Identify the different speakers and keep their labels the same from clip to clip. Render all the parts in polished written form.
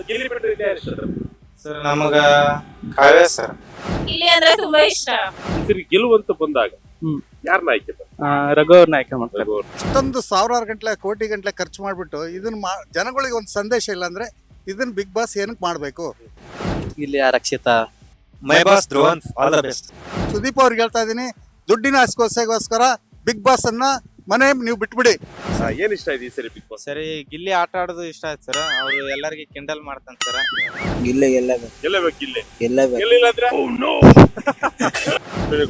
Speaker 1: ಗಿಲ್ಲಿ ಬಿಟ್ರೆ ಇನ್ಯಾರು ಇಷ್ಟ
Speaker 2: ಸರ್ ನಮಗ ಕಾವ್ಯ ಸರ್.
Speaker 3: ಗಿಲ್ಲಿ ಅಂದ್ರೆ ತುಂಬಾ ಇಷ್ಟ.
Speaker 1: ಸರಿ, ಗೆಲುವಂತ ಬಂದಾಗ ಯಾರನ್ನ ಆಯ್ಕೆ
Speaker 2: ರಘು ಅವ್ರನ್ನ ಆಯ್ಕೆ ಮಾಡ್ತಾರೆ.
Speaker 4: ಇಷ್ಟೊಂದು ಸಾವಿರಾರು ಗಂಟ್ಲೆ ಕೋಟಿ ಗಂಟ್ಲೆ ಖರ್ಚು ಮಾಡ್ಬಿಟ್ಟು ಇದನ್ನ ಜನಗಳಿಗೆ ಒಂದು ಸಂದೇಶ ಇಲ್ಲ ಅಂದ್ರೆ ಇದನ್ನ ಬಿಗ್ ಬಾಸ್ ಏನಕ್ಕೆ ಮಾಡ್ಬೇಕು?
Speaker 2: ಇಲ್ಲಿ ರಕ್ಷಿತಾ, ಮೈ boss Dhruvanth, all the best.
Speaker 4: Sudeep ಅವ್ರಿಗೆ ಹೇಳ್ತಾ ಇದೀನಿ, ದುಡ್ಡಿನ ಆಸೆಗೋಸ್ಕರ ಬಿಗ್ ಬಾಸ್ ಅನ್ನ ಮನೆ ನೀವು ಬಿಟ್ಬಿಡಿ.
Speaker 1: ಏನ್ ಇಷ್ಟ ಇದೆ ಈ ಸರಿ ಬಿಗ್ ಬಾಸ್?
Speaker 2: ಸರಿ, ಗಿಲ್ಲಿ ಆಟ ಆಡೋದು ಇಷ್ಟ ಆಯ್ತು ಸರ್. ಅವ್ರು ಎಲ್ಲರಿಗೆ ಕಿಂಡಲ್ ಮಾಡ್ತಾನೆ ಸರ್.
Speaker 5: ಗಿಲ್ಲಿ ಗೆಲ್ಲಬೇಕು
Speaker 1: ಗೆಲ್ಲಬೇಕು ಗಿಲ್ಲಿ.
Speaker 5: ಗೆಲ್ಲಬೇಕು
Speaker 1: ಗೆಲ್ಲಿಲ್ಲ ಅಂದ್ರೆ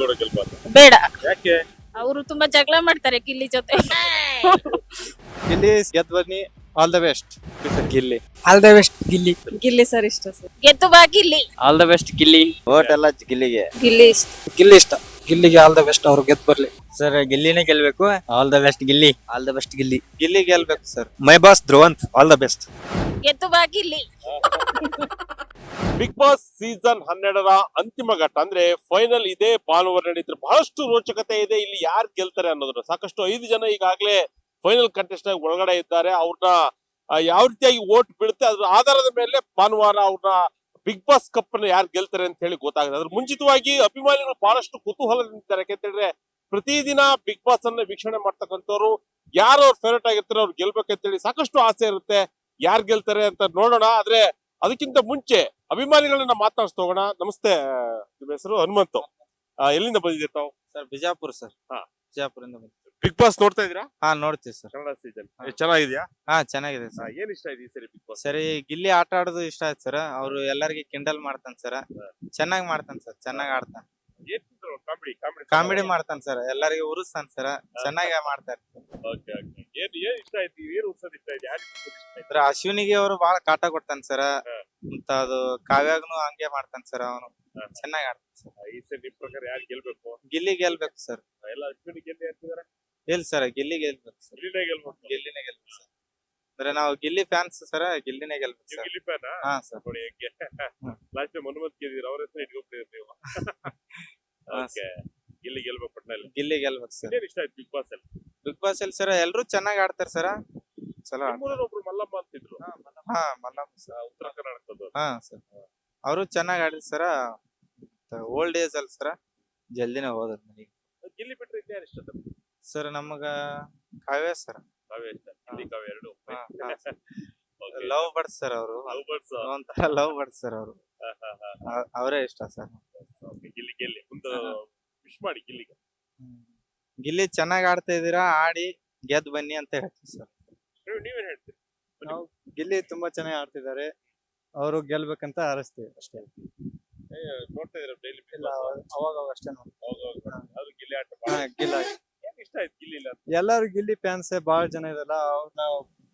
Speaker 1: ಕೂಡ ಗೆಲ್ಬಾರ್ದು.
Speaker 3: ಬೇಡ,
Speaker 1: ಯಾಕೆ?
Speaker 3: ಅವರು ತುಂಬಾ ಜಗಳ ಮಾಡ್ತಾರೆ ಗಿಲ್ಲಿ ಜೊತೆ.
Speaker 2: ಗಿಲ್ಲಿ ಗೆದ್ದು ಬನ್ನಿ, all the best Gilli.
Speaker 5: All the best Gilli.
Speaker 3: Gilli sir ಇಷ್ಟ ಸರ್. ಗೆದ್ದು ಬಾ Gilli.
Speaker 2: All the best Gilli. Vote ಎಲ್ಲ ಗಿಲ್ಲಿಗೆ.
Speaker 3: ಗಿಲ್ಲಿ ಇಷ್ಟ.
Speaker 5: ಗಿಲ್ಲಿ ಇಷ್ಟ. ಗಿಲ್ಲಿಗೆ ಆಲ್ ದ ಬೆಸ್ಟ್, ಅವ್ರು ಗೆದ್ದು ಬರ್ಲಿ.
Speaker 2: ಸರ್ ಗಿಲ್ಲಿನೇ ಗೆಲ್ಬೇಕು. All the best Gilli.
Speaker 5: All the best Gilli.
Speaker 2: Gilli ಗೆಲ್ಬೇಕು sir. My boss Dhruvanth, all the best.
Speaker 3: ಗೆದ್ದು ಬಾ ಗಿಲ್ಲಿ.
Speaker 1: ಬಿಗ್ ಬಾಸ್ ಸೀಸನ್ 12ರ ಅಂತಿಮ ಘಟ್ಟ ಅಂದ್ರೆ ಫೈನಲ್ ಇದೆ ಭಾನುವಾರ ನಡೆಯುತ್ತೆ. ಬಹಳಷ್ಟು ರೋಚಕತೆ ಇದೆ. ಇಲ್ಲಿ ಯಾರು ಗೆಲ್ತಾರೆ ಅನ್ನೋದ್ರ ಸಾಕಷ್ಟು 5 ಜನ ಈಗಾಗಲೇ ಫೈನಲ್ ಕಂಟೆಸ್ಟೆಂಟ್ ಒಳಗಡೆ ಇದ್ದಾರೆ. ಅವ್ರನ್ನ ಯಾವ ರೀತಿಯಾಗಿ ವೋಟ್ ಬೀಳುತ್ತೆ ಅದ್ರ ಆಧಾರದ ಮೇಲೆ ಭಾನುವಾರ ಅವ್ರನ್ನ ಬಿಗ್ ಬಾಸ್ ಕಪ್ ಅನ್ನ ಯಾರು ಗೆಲ್ತಾರೆ ಅಂತ ಹೇಳಿ ಗೊತ್ತಾಗುತ್ತೆ. ಅದ್ರ ಮುಂಚಿತವಾಗಿ ಅಭಿಮಾನಿಗಳು ಬಹಳಷ್ಟು ಕುತೂಹಲದಿಂದಿದ್ದಾರೆ. ಯಾಕೆಂತಂದ್ರೆ ಪ್ರತಿದಿನ ಬಿಗ್ ಬಾಸ್ ಅನ್ನ ವೀಕ್ಷಣೆ ಮಾಡ್ತಕ್ಕಂಥವ್ರು ಯಾರು ಅವ್ರ ಫೇವರೇಟ್ ಆಗಿರ್ತಾರೆ ಅವ್ರು ಗೆಲ್ಬೇಕಂತೇಳಿ ಸಾಕಷ್ಟು ಆಸೆ ಇರುತ್ತೆ. ಯಾರು ಗೆಲ್ತಾರೆ ಅಂತ ನೋಡೋಣ. ಆದ್ರೆ ಅದಕ್ಕಿಂತ ಮುಂಚೆ ಅಭಿಮಾನಿಗಳನ್ನ ಮಾತಾಡ್ಸ್ತಾ ಹೋಗೋಣ. ನಮಸ್ತೆ, ನಿಮ್ಮ ಹೆಸರು ಹನುಮಂತು. ಎಲ್ಲಿಂದ ಬಂದಿದ್ದೀರ ತಾವು?
Speaker 2: Sir Bijapur sir.
Speaker 1: ಹಾ.
Speaker 2: ಬಿಜಾಪುರಿಂದ ಬಂದಿದ್ದೀವಿ.
Speaker 1: ಬಿಗ್ ಬಾಸ್ ನೋಡ್ತಾ ಇದೀರಾ?
Speaker 2: ಹಾ, ನೋಡ್ತೀವಿ ಸರ್.
Speaker 1: ಕನ್ನಡ ಸೀಸನ್ ಚೆನ್ನಾಗಿದ್ಯಾ?
Speaker 2: ಹಾ, ಚೆನ್ನಾಗಿದೆ ಸರ್.
Speaker 1: ಏನ್ ಇಷ್ಟ ಇದೆ ಈ ಸರಿ ಬಿಗ್ ಬಾಸ್?
Speaker 2: ಸರಿ, ಗಿಲ್ಲಿ ಆಟ ಆಡೋದು ಇಷ್ಟ ಆಯ್ತು ಸರ್. ಅವ್ರು ಎಲ್ಲರಿಗೆ ಕಿಂಡಲ್ ಮಾಡ್ತಾನೆ ಸರ್. ಚೆನ್ನಾಗಿ ಮಾಡ್ತಾನೆ ಸರ್. ಚೆನ್ನಾಗಿ ಆಡ್ತಾನೆ. ಕಾಮಿಡಿ ಮಾಡ್ತಾನೆ ಸರ್. ಎಲ್ಲರಿಗೆ ಉರಿಸ್ತಾನೆ ಸರ್. ಚೆನ್ನಾಗಿ ಮಾಡ್ತಾರೆ.
Speaker 1: ಏನ್ ಇಷ್ಟ ಆಯ್ತು? ಏನ್ ಉತ್ಸವ ಇಷ್ಟ ಇದೆ?
Speaker 2: ಸರ್ ಅಶ್ವಿನಿಗೆ ಅವರು ಬಹಳ ಕಾಟ ಕೊಡ್ತಾನೆ ಸರ್. ಮತ್ತ ಅದು ಕಾವ್ಯಾಗನು ಹಂಗೆ ಮಾಡ್ತಾನೆ ಸರ್. ಅವನು ಚೆನ್ನಾಗಿ ಆಡ್ತಾನೆ ಸರ್.
Speaker 1: ಈ ಸರಿ ನಿಮ್ ಪ್ರಕಾರ ಯಾರು ಗೆಲ್ಬೇಕು?
Speaker 2: ಗಿಲ್ಲಿ ಗೆಲ್ಬೇಕು ಸರ್.
Speaker 1: ಎಲ್ಲ ಅಶ್ವಿನಿ ಗೆಲ್ಲಿ ಅಂತಿದಾರೆ.
Speaker 2: ಇಲ್ಲ ಸರ್, ಗಿಲ್ಲಿ ಗೆಲ್ಬೇಕು ಸರ್.
Speaker 1: ಗಿಲ್ಲಿನೇ ಗೆಲ್ಬೇಕು.
Speaker 2: ಗಿಲ್ಲಿನೇ ಗೆಲ್ಬೇಕು ಸರ್. ಅಂದ್ರೆ ನಾವು ಗಿಲ್ಲಿ ಫ್ಯಾನ್ಸ್ ಸರ್. ಗಿಲ್ಲಿನೇ ಗೆಲ್ಬೇಕು
Speaker 1: ನೀವು
Speaker 2: ಸರ್.
Speaker 1: ಗಿಲ್ಲಿ ಫ್ಯಾನ್?
Speaker 2: ಹಾ ಸರ್.
Speaker 1: ನೋಡಿ ಹೆಂಗೆ ಲಾಸ್ಟ್ ಟೈಮ್ ಹನುಮಂತ್ ಗೆದ್ದಿರ ಅವ್ರ ಹೆಸರು ಇಟ್ಕೊಬಿಟ್ಟಿರಿ ನೀವು. ಓಕೆ, ಗಿಲ್ಲಿ ಗೆಲ್ಬೇಕು ಪಟ್ನಲ್ಲಿ.
Speaker 2: ಗಿಲ್ಲಿ ಗೆಲ್ಬೇಕು ಸರ್.
Speaker 1: ಏನ್ ಇಷ್ಟ ಆಯ್ತು ಬಿಗ್ ಬಾಸ್ ಅಲ್ಲಿ?
Speaker 2: ಬಿಗ್ ಬಾಸ್ ಅಲ್ಲಿ ಸರ್ ಎಲ್ಲರೂ ಚೆನ್ನಾಗಿ ಆಡ್ತಾರೆ ಸರ್. ಚಲೋ
Speaker 1: ಒಬ್ರು ಮಲ್ಲಮ್ಮ ಅಂತಿದ್ರು.
Speaker 2: ಹಾ, ಮಲ್ಲಮ್ಮ ಸರ್.
Speaker 1: ಉತ್ತರ ಕರ್ನಾಟಕದ್ದು.
Speaker 2: ಹಾ ಸರ್, ಅವರು ಚೆನ್ನಾಗಿ ಆಡಿದ್ರು ಸರ್. ಓಲ್ಡ್ ಏಜ್ ಅಲ್ಲಿ ಸರ್, ಜಲ್ದಿನೇ ಹೋದದ್ ಮನೆಗೆ.
Speaker 1: ಗಿಲ್ಲಿ ಬಿಟ್ರೆ ಇನ್ಯಾರು ಇಷ್ಟ
Speaker 2: ಸರ್ ನಮಗ ಕಾವ್ಯ ಸರ್.
Speaker 1: ಕಾವ್ಯ ಇಷ್ಟ. ಗಿಲ್ಲಿ ಕಾವ್ಯ ಎರಡು.
Speaker 2: Love birds sir. ಅವರು ಒಂಥರ ಲವ್ ಬರ್ಡ್ಸ್ ಸರ್. ಅವರು ಅವರೇ ಇಷ್ಟ ಸರ್.
Speaker 1: ಗಿಲ್ಲಿ ಗೆಲ್ಲಿ ಮುಂದೆ ವಿಶ್ ಮಾಡಿ ಗಿಲ್ಲಿಗೆ.
Speaker 2: ಗಿಲ್ಲಿ ಚೆನ್ನಾಗಿ ಆಡ್ತಾ ಇದೀರಾ, ಆಡಿ ಗೆದ್ದು ಬನ್ನಿ ಅಂತ ಹೇಳ್ತೀವಿ ಸರ್.
Speaker 1: ನೀವೇನ್ ಹೇಳ್ತೀರಿ?
Speaker 2: ಗಿಲ್ಲಿ ತುಂಬಾ ಚೆನ್ನಾಗಿ ಆಡ್ತಿದ್ದಾರೆ. ಅವರು ಗೆಲ್ಬೇಕಂತ ಹಾರೈಸ್ತೀವಿ ಅಷ್ಟೇ.
Speaker 1: ನೋಡ್ತಾ ಇದೀರ ಡೈಲಿ?
Speaker 2: ಅವಾಗ ಅಷ್ಟೇ
Speaker 1: ಅದು ಗಿಲ್ಲಿ ಆಟ
Speaker 2: ಗಿಲ್ಲ.
Speaker 1: ಏನ್ ಇಷ್ಟ ಆಯ್ತು ಗಿಲ್ಲಿ ಇಲ್ಲ?
Speaker 2: ಎಲ್ಲಾರು ಗಿಲ್ಲಿ ಫ್ಯಾನ್ಸ್ ಬಹಳ ಜನ ಇದಲ್ಲ. ಅವ್ರನ್ನ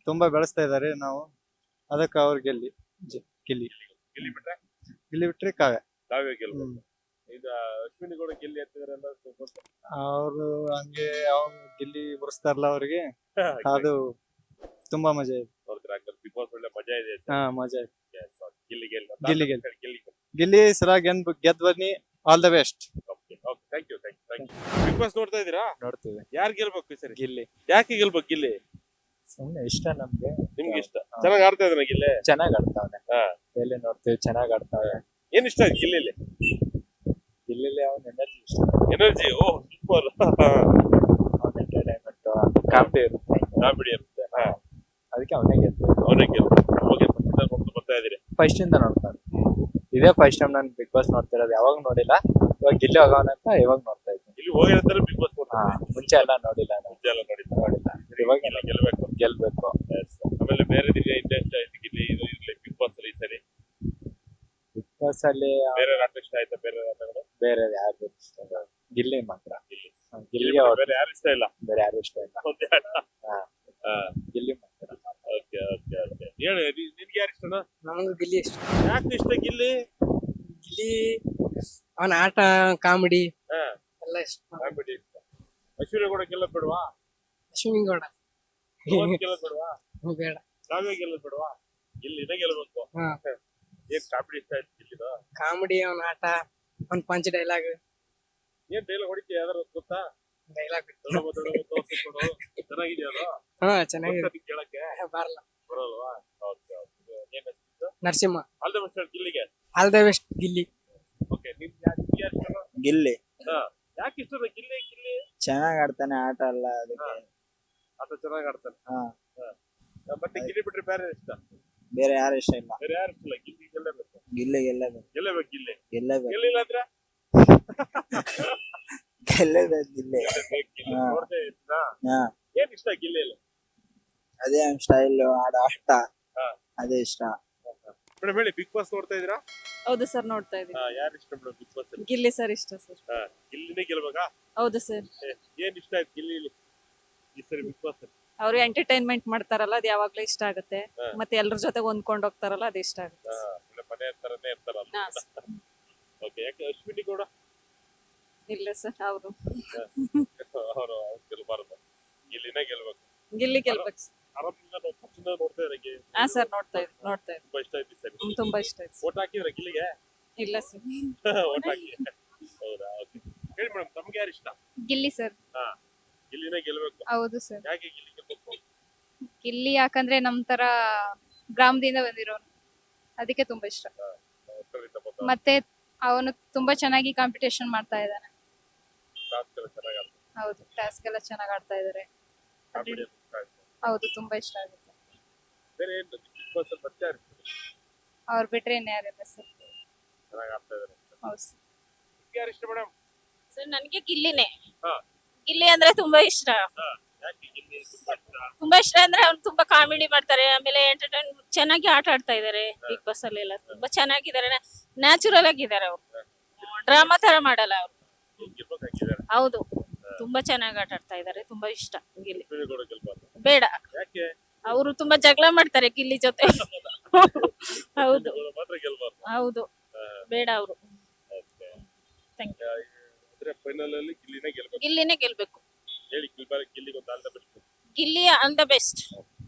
Speaker 2: ತುಂಬಾ ಬೆಳೆಸ್ತಾ ಇದಾರೆ ನಾವು. ಅದಕ್ಕೆ ಅವ್ರ ಗಿಲ್ಲಿ.
Speaker 1: ಗಿಲ್ಲಿ ಬಿಟ್ರೆ?
Speaker 2: ಗಿಲ್ಲಿ ಬಿಟ್ರೆ ಕಾವ್ಯ.
Speaker 1: ಕಾವ್ಯ ಗೆಲ್ಬೇಕು. ಈಗ ಅಶ್ವಿನಿ ಕೂಡ ಗೆಲ್ಲಿ ಅಂತಿದಾರೆಲ್ಲ.
Speaker 2: ಅವರು ಹಂಗೆ ಅವ್ರು ಗಿಲ್ಲಿ ಉರ್ಸ್ತಾರಲ್ಲ ಅವ್ರಿಗೆ, ಅದು ತುಂಬಾ ಮಜಾ ಇದೆ.
Speaker 1: ಬಿಗ್ ಬಾಸ್ ಒಳ್ಳೆ ಮಜಾ ಇದೆ.
Speaker 2: ಹಾ, ಮಜಾ ಇದೆ.
Speaker 1: ಗಿಲ್ಲಿ ಗೆಲ್ಲ.
Speaker 2: ಗಿಲ್ಲಿ ಸರ ಗೆದ್ದು ಬನ್ನಿ, all the best.
Speaker 1: Thank you. Bigg Boss ನೋಡ್ತಾ ಇದೀರಾ?
Speaker 2: ನೋಡ್ತೀವಿ.
Speaker 1: ಯಾರು ಗೆಲ್ಬೇಕು ಸರಿ?
Speaker 2: ಗಿಲ್ಲಿ.
Speaker 1: ಯಾಕೆ ಗೆಲ್ಬೇಕು ಗಿಲ್ಲಿ?
Speaker 2: ಸುಮ್ನೆ ಇಷ್ಟ ನಮ್ಗೆ.
Speaker 1: ನಿಮ್ಗೆ ಇಷ್ಟ? ಚೆನ್ನಾಗಿ ಆಡ್ತಾ ಇದ್ದಾನೆ ಗಿಲ್ಲಿ.
Speaker 2: ಚೆನ್ನಾಗ್ ಆಡ್ತಾವನೆ.
Speaker 1: ಹಾ,
Speaker 2: ಎಲ್ಲಿ ನೋಡ್ತೀವಿ ಚೆನ್ನಾಗ್ ಆಡ್ತಾವೆ.
Speaker 1: ಏನ್ ಇಷ್ಟ ಆಯ್ತು ಗಿಲ್ಲಿಲಿ?
Speaker 2: ಗಿಲ್ಲಿ ಅವನ ಎನರ್ಜಿ ಇಷ್ಟ.
Speaker 1: ಎನರ್ಜಿ. ಓ ಸೂಪರ್.
Speaker 2: ಅವನ ಎಂಟರ್ಟೈನ್ಮೆಂಟ್, ಕಾಮಿಡಿ ಇರುತ್ತೆ.
Speaker 1: ಕಾಮಿಡಿ ಇರುತ್ತೆ.
Speaker 2: ಅದಕ್ಕೆ ಅವನೇ ಗೆಲ್ಬೇಕು.
Speaker 1: ಅವನೇ ಗೆಲ್ಬೇಕು. ನೋಡ್ತಾ ಬರ್ತಾ ಇದೀರಿ?
Speaker 2: ಫಸ್ಟ್ ಇಂದ ನೋಡ್ತಾನೆ. ಇದೇ ಫಸ್ಟ್ ಟೈಮ್ ನಾನು ಬಿಗ್ ಬಾಸ್ ನೋಡ್ತಾ ಇರೋದು. ಯಾವಾಗ ನೋಡಿಲ್ಲ. ಇವಾಗ ಗಿಲ್ಲಿ ಹೋಗೋಣಂತ ಇವಾಗ ನೋಡ್ತಾ ಇದ್ದೀನಿ.
Speaker 1: ಇಲ್ಲಿ ಹೋಗಿರ್ತಾರೆ ಬಿಗ್ ಬಾಸ್ ನೋಡ್ತಾ?
Speaker 2: ಮುಂಚೆ ಎಲ್ಲ ನೋಡಿಲ್ಲ.
Speaker 1: ನೋಡಿಲ್ಲ.
Speaker 2: ಇವಾಗ ಗೆಲ್ಬೇಕು.
Speaker 1: ಆಮೇಲೆ ಬೇರೆ ದಿನ ಇಂಟ್ರೆಸ್ಟ್ ಆಯ್ತು ಗಿಲ್ಲಿ ಇದು ಇರ್ಲಿ ಬಿಗ್ ಬಾಸ್ ಅಲ್ಲಿ ಈ ಸರಿ?
Speaker 2: ಬಿಗ್ ಬಾಸ್ ಅಲ್ಲಿ
Speaker 1: ಬೇರೆ ಆಟ ಇಷ್ಟ ಆಯ್ತಾ? ಬೇರೆ ಆಟಗಳು
Speaker 2: ಬೇರೆ ಯಾರು ಇಷ್ಟ ಇಲ್ಲ. ಗಿಲ್ಲಿ ಮಾತ್ರ.
Speaker 1: ಗಿಲ್ಲಿಗೆ ಬೇರೆ ಯಾರು ಇಷ್ಟ ಇಲ್ಲ?
Speaker 2: ಬೇರೆ ಯಾರು ಇಷ್ಟ ಇಲ್ಲ.
Speaker 1: ಒಂದೇ ಆಟ.
Speaker 2: ಗಿಲ್ಲಿ ಮಾತ್ರ.
Speaker 1: ಓಕೆ. ಹೇಳು, ನಿನ್ಗೆ ಯಾರು ಇಷ್ಟನಾ?
Speaker 5: ನಮಗೂ ಗಿಲ್ಲಿ ಇಷ್ಟ.
Speaker 1: ಯಾಕೆ ಇಷ್ಟ ಗಿಲ್ಲಿ?
Speaker 5: ಗಿಲ್ಲಿ ಅವನ ಆಟ, ಕಾಮಿಡಿ
Speaker 1: ಹಾ,
Speaker 5: ಎಲ್ಲ ಇಷ್ಟ.
Speaker 1: ಕಾಮಿಡಿ ಇಷ್ಟ. ಅಶ್ವಿನಿ ಕೂಡ ಗೆಲ್ಲೋದ್ ಬೇಡವಾ?
Speaker 5: ಅಶ್ವಿನಿ ಗೌಡ
Speaker 1: ಗೆಲ್ಲೋದ್ ಬೇಡವಾ?
Speaker 5: ಬೇಡ.
Speaker 1: ಕಾವ್ಯ ಗೆಲ್ಲೋದ್ ಬೇಡವಾ? ಗಿಲ್ಲಿನೇ ಗೆಲ್ಲಬೇಕು.
Speaker 5: ಹಾ.
Speaker 1: ಏನ್ ಕಾಮಿಡಿ ಇಷ್ಟ ಆಯ್ತು ಗಿಲ್ಲಿದ?
Speaker 5: ಕಾಮಿಡಿ, ಅವನ ಆಟ, ಅವನ್ ಪಂಚ್ ಡೈಲಾಗ್.
Speaker 1: ಏನ್ ಡೈಲಾಗ್ ಹೊಡಿತೀಯ? ಯಾವ್ದಾರು ಗೊತ್ತಾ?
Speaker 5: ಡೈಲಾಗ್
Speaker 1: ಚೆನ್ನಾಗಿದೆಯಲ್ಲ?
Speaker 5: ಹಾ, ಚೆನ್ನಾಗಿದೆ.
Speaker 1: ಕೇಳಕ್ಕೆ
Speaker 5: ಬರಲ್ಲ.
Speaker 1: ಬರಲ್ವಾ?
Speaker 5: ನರಸಿಂಹ
Speaker 1: ಆಲ್ ದ ಬೆಸ್ಟ್ ಗಿಲ್ಲಿಗೆ.
Speaker 5: All the best Gilli.
Speaker 1: Okay ನಿಮ್ಗೆ ಯಾರು ಇಷ್ಟ?
Speaker 2: ಗಿಲ್ಲಿ
Speaker 1: ಯಾಕೆ ಇಷ್ಟ ಗಿಲ್ಲಿ? ಗಿಲ್ಲಿ
Speaker 2: ಚೆನ್ನಾಗ್ ಆಡ್ತಾನೆ ಆಟ ಎಲ್ಲ ಅದಕ್ಕೆ.
Speaker 1: ಆತ ಚೆನ್ನಾಗಿ ಆಡ್ತಾನೆ.
Speaker 2: ಹಾ.
Speaker 1: ಮತ್ತೆ ಗಿಲ್ಲಿ ಬಿಟ್ರೆ ಬೇರೆ ಇಷ್ಟ?
Speaker 2: ಬೇರೆ ಯಾರು ಇಷ್ಟ ಇಲ್ಲ.
Speaker 1: ಬೇರೆ ಯಾರು ಇಷ್ಟ ಇಲ್ಲ? ಗಿಲ್ಲಿ ಗೆಲ್ಲಬೇಕು.
Speaker 2: ಗಿಲ್ಲಿ ಗೆಲ್ಲಬೇಕು.
Speaker 1: ಗೆಲ್ಲಬೇಕು ಗಿಲ್ಲಿ.
Speaker 2: ಗೆಲ್ಲಬೇಕು.
Speaker 1: ಗೆಲ್ಲಿಲ್ಲ ಅಂದ್ರೆ
Speaker 2: ಗೆಲ್ಲಬೇಕು ಗಿಲ್ಲಿ.
Speaker 1: ಗಿಲ್ಲಿ
Speaker 2: ಹಾ.
Speaker 1: ನೋಡ್ತಾ ಇದ್ದೀರಾ?
Speaker 2: ಹಾ.
Speaker 1: ಏನ್ ಇಷ್ಟ ಗಿಲ್ಲಿಯಲ್ಲಿ?
Speaker 2: ಅದೇ ಸ್ಟೈಲ್ ಆಡೋ ಆಟ
Speaker 1: ಹಾ.
Speaker 2: ಅದೇ ಇಷ್ಟ.
Speaker 1: ಮೇಡಮ್ ಹೇಳಿ, ಬಿಗ್ ಬಾಸ್ ನೋಡ್ತಾ ಇದ್ದೀರಾ?
Speaker 3: ಹೌದು ಸರ್, ನೋಡ್ತಾ ಇದೀನಿ.
Speaker 1: ಯಾರು ಇಷ್ಟ ಮೇಡಮ್ ಬಿಗ್ ಬಾಸ್ ಅಲ್ಲಿ?
Speaker 3: ಗಿಲ್ಲಿ ಸರ್ ಇಷ್ಟ ಸರ್.
Speaker 1: ಗಿಲ್ಲಿನೇ ಗೆಲ್ಬೇಕಾ?
Speaker 3: ಹೌದು ಸರ್.
Speaker 1: ಏನ್ ಇಷ್ಟ ಆಯ್ತು ಗಿಲ್ಲಿ ಈ ಸರಿ ಬಿಗ್ ಬಾಸ್ ಅಲ್ಲಿ?
Speaker 3: ಅವ್ರು ಎಂಟರ್ಟೈನ್ಮೆಂಟ್ ಮಾಡ್ತಾರಲ್ಲ, ಅದು ಯಾವಾಗ್ಲೂ ಇಷ್ಟ ಆಗುತ್ತೆ.
Speaker 1: ಹಾ.
Speaker 3: ಮತ್ತೆ ಎಲ್ರ ಜೊತೆ ಹೊಂದ್ಕೊಂಡು ಹೋಗ್ತಾರಲ್ಲ, ಅದು ಇಷ್ಟ ಆಗುತ್ತೆ.
Speaker 1: ಒಳ್ಳೆ ಮನೆ ಹತ್ರನೇ ಇರ್ತಾರಲ್ಲ.
Speaker 3: ಹಾ,
Speaker 1: ಓಕೆ, ಯಾಕೆ ಅಶ್ವಿನಿ ಗೌಡ
Speaker 3: ಇಲ್ಲ ಸರ್, ಅವರು
Speaker 1: ಅವರು ಗೆಲ್ಬಾರ್ದು, ಗಿಲ್ಲಿನೇ ಗೆಲ್ಬೇಕು.
Speaker 3: ಗಿಲ್ಲಿ ಗೆಲ್ಬೇಕು.
Speaker 1: ಆರಾಮಿಂದ ನೋಡ್ತಾ ಇದ್ರೆ
Speaker 3: ಹಾ ಸರ್, ನೋಡ್ತಾ ಇದ್ದೀನಿ.
Speaker 1: ತುಂಬಾ ಇಷ್ಟ ಆಯ್ತು ಈ ಸರಿ.
Speaker 3: ತುಂಬಾ ಇಷ್ಟ ಆಯ್ತು.
Speaker 1: ವೋಟ್ ಹಾಕಿದ್ರ ಗಿಲ್ಲಿಗೆ?
Speaker 3: ಇಲ್ಲ ಸರ್.
Speaker 1: ವೋಟ್ ಹಾಕಿ. ಹೌದಾ? ಓಕೆ, ಹೇಳಿ ಮೇಡಮ್, ತಮ್ಗೆ ಯಾರು ಇಷ್ಟ?
Speaker 3: ಗಿಲ್ಲಿ ಸರ್.
Speaker 1: ಗಿಲ್ಲಿನೇ ಗೆಲ್ಬೇಕು.
Speaker 3: ಹೌದು ಸರ್.
Speaker 1: ಯಾಕೆ ಗಿಲ್ಲಿ ಗೆಲ್ಬೇಕು?
Speaker 3: ಗಿಲ್ಲಿ ಯಾಕಂದ್ರೆ ನಮ್ ತರ ಗ್ರಾಮದಿಂದ ಬಂದಿರೋನು, ಅದಕ್ಕೆ ತುಂಬಾ ಇಷ್ಟ.
Speaker 1: ಉತ್ತರದಿಂದ ಬಂದವ.
Speaker 3: ಮತ್ತೆ ಅವನು ತುಂಬಾ ಚೆನ್ನಾಗಿ ಕಾಂಪಿಟೇಷನ್ ಮಾಡ್ತಾ ಇದ್ದಾನೆ.
Speaker 1: ಟಾಸ್ಕ್ ಎಲ್ಲ ಚೆನ್ನಾಗಿ ಆಡ್ತಾರೆ.
Speaker 3: ಹೌದು, ಟಾಸ್ಕ್ ಎಲ್ಲ ಚೆನ್ನಾಗಿ ಆಡ್ತಾ ಇದಾರೆ.
Speaker 1: ಕಾಮಿಡಿ ಎಲ್ಲ ಇಷ್ಟ ಆಯ್ತು.
Speaker 3: ಹೌದು, ತುಂಬಾ ಇಷ್ಟ ಆಗುತ್ತೆ.
Speaker 1: ಬೇರೆ ಏನು ಬಿಗ್ ಬಾಸ್ ಅಲ್ಲಿ ಮತ್ತೆ ಯಾರು ಇಷ್ಟ?
Speaker 3: ಅವ್ರು ಬಿಟ್ರೆ ಇನ್ಯಾರಿಲ್ಲ ಸರ್.
Speaker 1: ಚೆನ್ನಾಗಿ ಆಡ್ತಾ ಇದಾರೆ.
Speaker 3: ಹೌದು ಸರ್.
Speaker 1: ನಿಮ್ಗೆ ಯಾರು ಇಷ್ಟ ಮೇಡಮ್?
Speaker 3: ಸರ್, ನನಗೆ ಗಿಲ್ಲಿನೇ.
Speaker 1: ಹಾ.
Speaker 3: ಗಿಲ್ಲಿ ಅಂದ್ರೆ ತುಂಬಾ ಇಷ್ಟ.
Speaker 1: ಯಾಕೆ ಗಿಲ್ಲಿ ತುಂಬಾ ಇಷ್ಟ?
Speaker 3: ತುಂಬಾ ಇಷ್ಟ ಅಂದ್ರೆ ಅವ್ರು ತುಂಬಾ ಕಾಮಿಡಿ ಮಾಡ್ತಾರೆ, ಆಮೇಲೆ ಎಂಟರ್ಟೈನ್ ಚೆನ್ನಾಗಿ ಆಟ ಆಡ್ತಾ ಇದಾರೆ. ಬಿಗ್ ಬಾಸ್ ಅಲ್ಲಿ ಎಲ್ಲ ತುಂಬಾ ಚೆನ್ನಾಗಿದ್ದಾರೆ, ನ್ಯಾಚುರಲ್ ಆಗಿದ್ದಾರೆ. ಅವ್ರು ಡ್ರಾಮಾ ತರ ಮಾಡಲ್ಲ ಅವ್ರು.
Speaker 1: ಗೆಲ್ಬೇಕಾಗಿದ್ದಾರೆ.
Speaker 3: ಹೌದು, ತುಂಬಾ ಚೆನ್ನಾಗಿ ಆಟ ಆಡ್ತಾ ಇದಾರೆ. ತುಂಬಾ ಇಷ್ಟ ಗಿಲ್ಲಿ.
Speaker 1: ಅಶ್ವಿನಿ ಗೌಡ ಗೆಲ್ಬಾರ್ದು.
Speaker 3: ಬೇಡ,
Speaker 1: ಯಾಕೆ?
Speaker 3: ಅವರು ತುಂಬಾ ಜಗಳ ಮಾಡ್ತಾರೆ ಗಿಲ್ಲಿ ಜೊತೆ. ಹೌದು
Speaker 1: ಅಶ್ವಿನಿ ಗೌಡ ಮಾತ್ರ ಗೆಲ್ಬಾರ್ದು.
Speaker 3: ಹೌದು, ಬೇಡ ಅವರು.
Speaker 1: ಓಕೆ,
Speaker 3: Thank
Speaker 1: ಅಂದ್ರೆ ಫೈನಲ್ ಅಲ್ಲಿ ಗಿಲ್ಲಿನೇ ಗೆಲ್ಬೇಕು.
Speaker 3: ಗಿಲ್ಲಿನೇ ಗೆಲ್ಬೇಕು.
Speaker 1: ಹೇಳಿ, ಗಿಲ್ಲಿಗೆ ಒಂದು all the best.
Speaker 3: Gilli all the best.